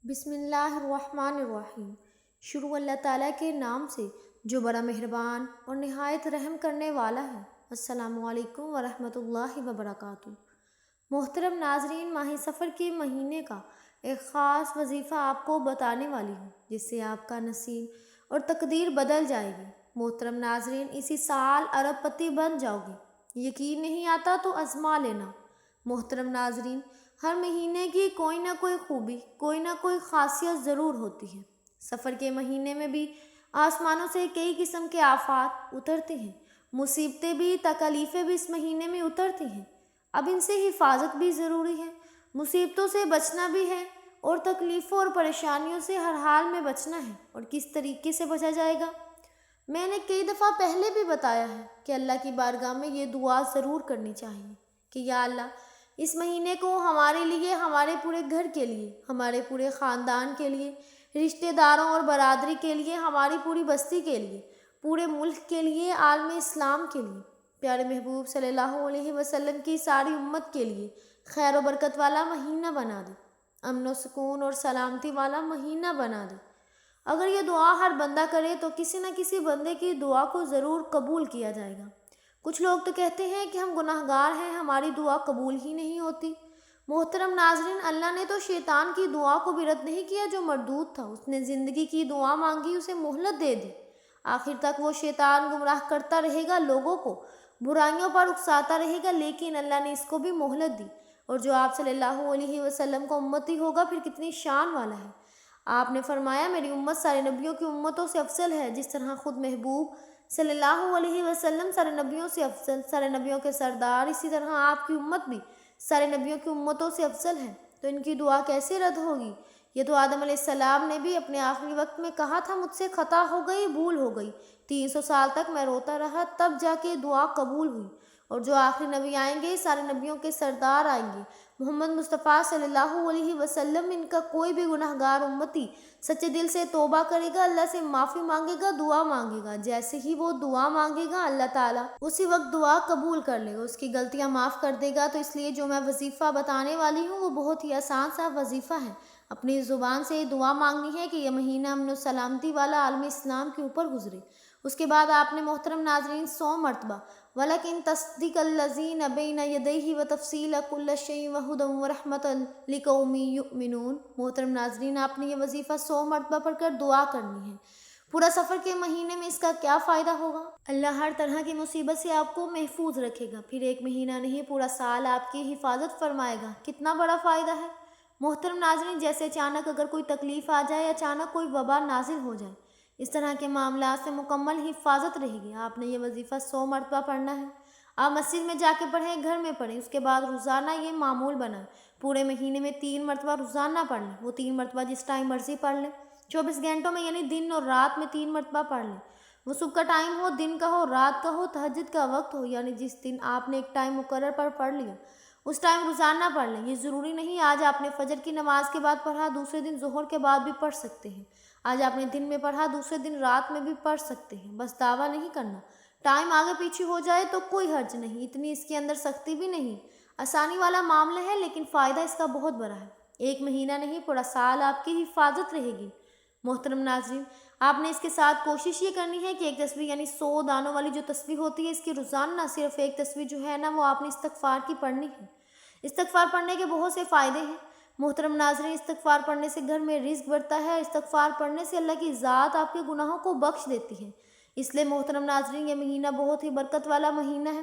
بسم اللہ الرحمن الرحیم۔ شروع اللہ تعالیٰ کے نام سے جو بڑا مہربان اور نہایت رحم کرنے والا ہے۔ السلام علیکم ورحمۃ اللہ وبرکاتہ۔ محترم ناظرین، ماہ سفر کے مہینے کا ایک خاص وظیفہ آپ کو بتانے والی ہوں جس سے آپ کا نصیب اور تقدیر بدل جائے گی۔ محترم ناظرین، اسی سال ارب پتی بن جاؤ گے۔ یقین نہیں آتا تو آزما لینا۔ محترم ناظرین، ہر مہینے کی کوئی نہ کوئی خوبی، کوئی نہ کوئی خاصیت ضرور ہوتی ہے۔ سفر کے مہینے میں بھی آسمانوں سے کئی قسم کے آفات اترتے ہیں، مصیبتیں بھی، تکالیفیں بھی اس مہینے میں اترتی ہیں۔ اب ان سے حفاظت بھی ضروری ہے، مصیبتوں سے بچنا بھی ہے اور تکلیفوں اور پریشانیوں سے ہر حال میں بچنا ہے۔ اور کس طریقے سے بچا جائے گا؟ میں نے کئی دفعہ پہلے بھی بتایا ہے کہ اللہ کی بارگاہ میں یہ دعا ضرور کرنی چاہیے کہ یا اللہ، اس مہینے کو ہمارے لیے، ہمارے پورے گھر کے لیے، ہمارے پورے خاندان کے لیے، رشتہ داروں اور برادری کے لیے، ہماری پوری بستی کے لیے، پورے ملک کے لیے، عالم اسلام کے لیے، پیارے محبوب صلی اللہ علیہ وسلم کی ساری امت کے لیے خیر و برکت والا مہینہ بنا دے، امن و سکون اور سلامتی والا مہینہ بنا دے۔ اگر یہ دعا ہر بندہ کرے تو کسی نہ کسی بندے کی دعا کو ضرور قبول کیا جائے گا۔ کچھ لوگ تو کہتے ہیں کہ ہم گناہ گار ہیں، ہماری دعا قبول ہی نہیں ہوتی۔ محترم ناظرین، اللہ نے تو شیطان کی دعا کو بھی رد نہیں کیا جو مردود تھا۔ اس نے زندگی کی دعا مانگی، اسے مہلت دے دی۔ آخر تک وہ شیطان گمراہ کرتا رہے گا، لوگوں کو برائیوں پر اکساتا رہے گا، لیکن اللہ نے اس کو بھی مہلت دی۔ اور جو آپ صلی اللہ علیہ وسلم کا امتی ہوگا پھر کتنی شان والا ہے۔ آپ نے فرمایا، میری امت سارے نبیوں کی امتوں سے افضل ہے، جس طرح خود محبوب صلی اللہ علیہ وسلم سارے نبیوں سے افضل، سارے نبیوں کے سردار، اسی طرح آپ کی امت بھی سارے نبیوں کی امتوں سے افضل ہے۔ تو ان کی دعا کیسے رد ہوگی؟ یہ تو آدم علیہ السلام نے بھی اپنے آخری وقت میں کہا تھا، مجھ سے خطا ہو گئی، بھول ہو گئی، 300 سال تک میں روتا رہا، تب جا کے دعا قبول ہوئی۔ اور جو آخری نبی آئیں گے، سارے نبیوں کے سردار آئیں گے، محمد مصطفیٰ صلی اللہ علیہ وسلم، ان کا کوئی بھی گناہ گار امتی سچے دل سے توبہ کرے گا، اللہ سے معافی مانگے گا، دعا مانگے گا، جیسے ہی وہ دعا مانگے گا اللہ تعالیٰ اسی وقت دعا قبول کر لے گا، اس کی غلطیاں معاف کر دے گا۔ تو اس لیے جو میں وظیفہ بتانے والی ہوں وہ بہت ہی آسان سا وظیفہ ہے۔ اپنی زبان سے دعا مانگنی ہے کہ یہ مہینہ امن و سلامتی والا عالم اسلام کے اوپر گزرے۔ اس کے بعد آپ نے محترم ناظرین 100 مرتبہ وَلَكِن تَصْدِيقَ الَّذِينَ بَيْنَ يَدَيْهِ وَتَفْصِيلَ كُلِّ شَيْءٍ وَهُدًى وَرَحْمَةً لِقَوْمٍ يُؤْمِنُونَ۔ محترم ناظرین، آپ نے یہ وظیفہ 100 مرتبہ پڑھ کر دعا کرنی ہے۔ پورا سفر کے مہینے میں اس کا کیا فائدہ ہوگا؟ اللہ ہر طرح کی مصیبت سے آپ کو محفوظ رکھے گا، پھر ایک مہینہ نہیں پورا سال آپ کی حفاظت فرمائے گا۔ کتنا بڑا فائدہ ہے محترم ناظرین! جیسے اچانک اگر کوئی تکلیف آ جائے، اچانک کوئی وبا نازل ہو جائے، اس طرح کے معاملات سے مکمل حفاظت رہے گی۔ آپ نے یہ وظیفہ 100 مرتبہ پڑھنا ہے۔ آپ مسجد میں جا کے پڑھیں، گھر میں پڑھیں، اس کے بعد روزانہ یہ معمول بنائیں۔ پورے مہینے میں 3 مرتبہ روزانہ پڑھ لیں، وہ 3 مرتبہ جس ٹائم مرضی پڑھ لیں، 24 گھنٹوں میں یعنی دن اور رات میں 3 مرتبہ پڑھ لیں۔ وہ صبح کا ٹائم ہو، دن کا ہو، رات کا ہو، تہجد کا وقت ہو، یعنی جس دن آپ نے ایک ٹائم مقرر پر پڑھ لیا اس ٹائم روزانہ پڑھ لیں۔ یہ ضروری نہیں آج آپ نے فجر کی نماز کے بعد پڑھا، دوسرے دن ظہر کے بعد بھی پڑھ سکتے ہیں۔ آج آپ نے دن میں پڑھا، دوسرے دن رات میں بھی پڑھ سکتے ہیں۔ بس دعویٰ نہیں کرنا۔ ٹائم آگے پیچھے ہو جائے تو کوئی حرج نہیں، اتنی اس کے اندر سختی بھی نہیں، آسانی والا معاملہ ہے، لیکن فائدہ اس کا بہت بڑا ہے۔ ایک مہینہ نہیں پورا سال آپ کی حفاظت رہے گی۔ محترم ناظرین، آپ نے اس کے ساتھ کوشش یہ کرنی ہے کہ ایک تسبیح یعنی 100 دانوں والی جو تسبیح ہوتی ہے، اس کی روزانہ صرف ایک تسبیح جو ہے نا وہ آپ نے استغفار کی پڑھنی ہے۔ استغفار پڑھنے کے بہت سے فائدے ہیں محترم ناظرین۔ استغفار پڑھنے سے گھر میں رزق بڑھتا ہے، استغفار پڑھنے سے اللہ کی ذات آپ کے گناہوں کو بخش دیتی ہے۔ اس لیے محترم ناظرین، یہ مہینہ بہت ہی برکت والا مہینہ ہے،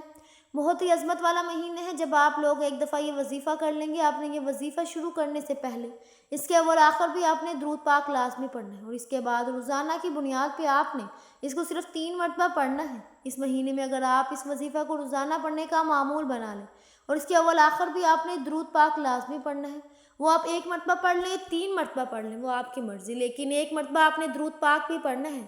بہت ہی عظمت والا مہینہ ہے۔ جب آپ لوگ ایک دفعہ یہ وظیفہ کر لیں گے، آپ نے یہ وظیفہ شروع کرنے سے پہلے اس کے اول آخر بھی آپ نے درود پاک لازمی پڑھنا ہے، اور اس کے بعد روزانہ کی بنیاد پہ آپ نے اس کو صرف 3 مرتبہ پڑھنا ہے۔ اس مہینے میں اگر آپ اس وظیفہ کو روزانہ پڑھنے کا معمول بنا لیں اور اس کے اول آخر بھی آپ نے درود پاک لازمی پڑھنا ہے، وہ آپ 1 مرتبہ پڑھ لیں، 3 مرتبہ پڑھ لیں، وہ آپ کی مرضی، لیکن 1 مرتبہ آپ نے درود پاک بھی پڑھنا ہے۔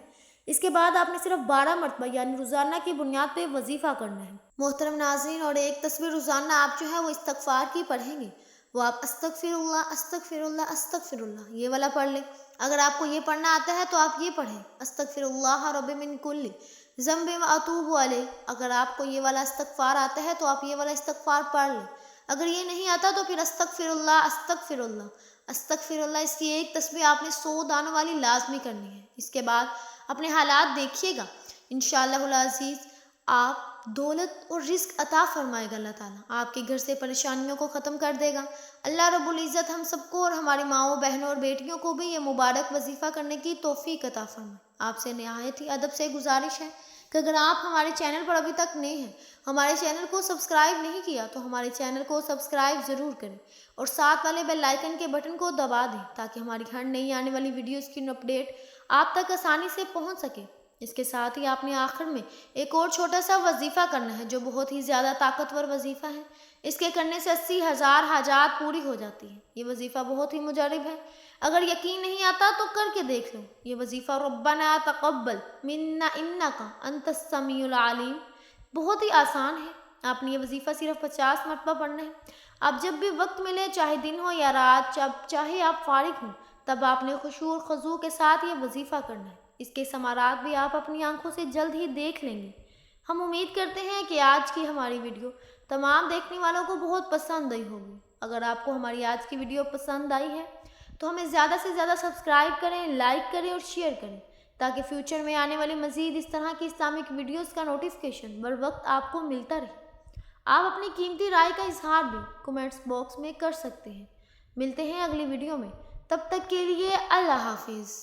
اس کے بعد آپ نے صرف 12 مرتبہ یعنی روزانہ کی بنیاد پہ وظیفہ کرنا ہے محترم ناظرین۔ اور ایک تسبیح روزانہ آپ جو ہے وہ استغفار کی پڑھیں گے، وہ آپ استغفر اللہ استغفر اللہ استغفر اللہ یہ والا پڑھ لیں۔ اگر آپ کو یہ پڑھنا آتا ہے تو آپ یہ پڑھیں، استغفر اللہ رب من کل ذنب واتوب علیہ۔ اگر آپ کو یہ والا استغفار آتا ہے تو آپ یہ والا استغفار پڑھ لیں۔ اگر یہ نہیں آتا تو پھر استغفر اللہ استغفر اللہ، اس کی ایک تسبیح آپ نے 100 دانوں والی لازمی کرنی ہے۔ اس کے بعد اپنے حالات دیکھیے گا، انشاءاللہ العزیز آپ دولت اور رزق عطا فرمائے گا اللہ تعالیٰ، آپ کے گھر سے پریشانیوں کو ختم کر دے گا۔ اللہ رب العزت ہم سب کو اور ہماری ماؤں، بہنوں اور بیٹیوں کو بھی یہ مبارک وظیفہ کرنے کی توفیق عطا فرمائے۔ آپ سے نہایت ہی ادب سے گزارش ہے کہ اگر آپ ہمارے چینل پر ابھی تک نئے ہیں، ہمارے چینل کو سبسکرائب نہیں کیا تو ہمارے چینل کو سبسکرائب ضرور کریں اور ساتھ والے بیل آئیکن کے بٹن کو دبا دیں تاکہ ہماری ہر نئی آنے والی ویڈیوز کی اپڈیٹ آپ تک آسانی سے پہنچ سکے۔ اس کے ساتھ ہی آپ نے آخر میں ایک اور چھوٹا سا وظیفہ کرنا ہے جو بہت ہی زیادہ طاقتور وظیفہ ہے۔ اس کے کرنے سے 80,000 حاجات پوری ہو جاتی ہیں۔ یہ وظیفہ بہت ہی مجرب ہے، اگر یقین نہیں آتا تو کر کے دیکھ لو۔ یہ وظیفہ ربنا تقبل منا انک انت السمیع العلیم بہت ہی آسان ہے۔ آپ نے یہ وظیفہ صرف 50 مرتبہ پڑھنا ہے۔ آپ جب بھی وقت ملے، چاہے دن ہو یا رات، چاہے آپ فارغ ہوں، تب آپ نے خشوع اور خضوع کے ساتھ یہ وظیفہ کرنا ہے۔ اس کے ثمرات بھی آپ اپنی آنکھوں سے جلد ہی دیکھ لیں گے۔ ہم امید کرتے ہیں کہ آج کی ہماری ویڈیو تمام دیکھنے والوں کو بہت پسند آئی ہوگی۔ اگر آپ کو ہماری آج کی ویڈیو پسند آئی ہے تو ہمیں زیادہ سے زیادہ سبسکرائب کریں، لائک کریں اور شیئر کریں تاکہ فیوچر میں آنے والی مزید اس طرح کی اسلامک ویڈیوز کا نوٹیفیکیشن بر وقت آپ کو ملتا رہے۔ آپ اپنی قیمتی رائے کا اظہار بھی کمنٹس باکس میں کر سکتے ہیں۔ ملتے ہیں اگلی ویڈیو میں، تب تک کے لیے اللہ حافظ۔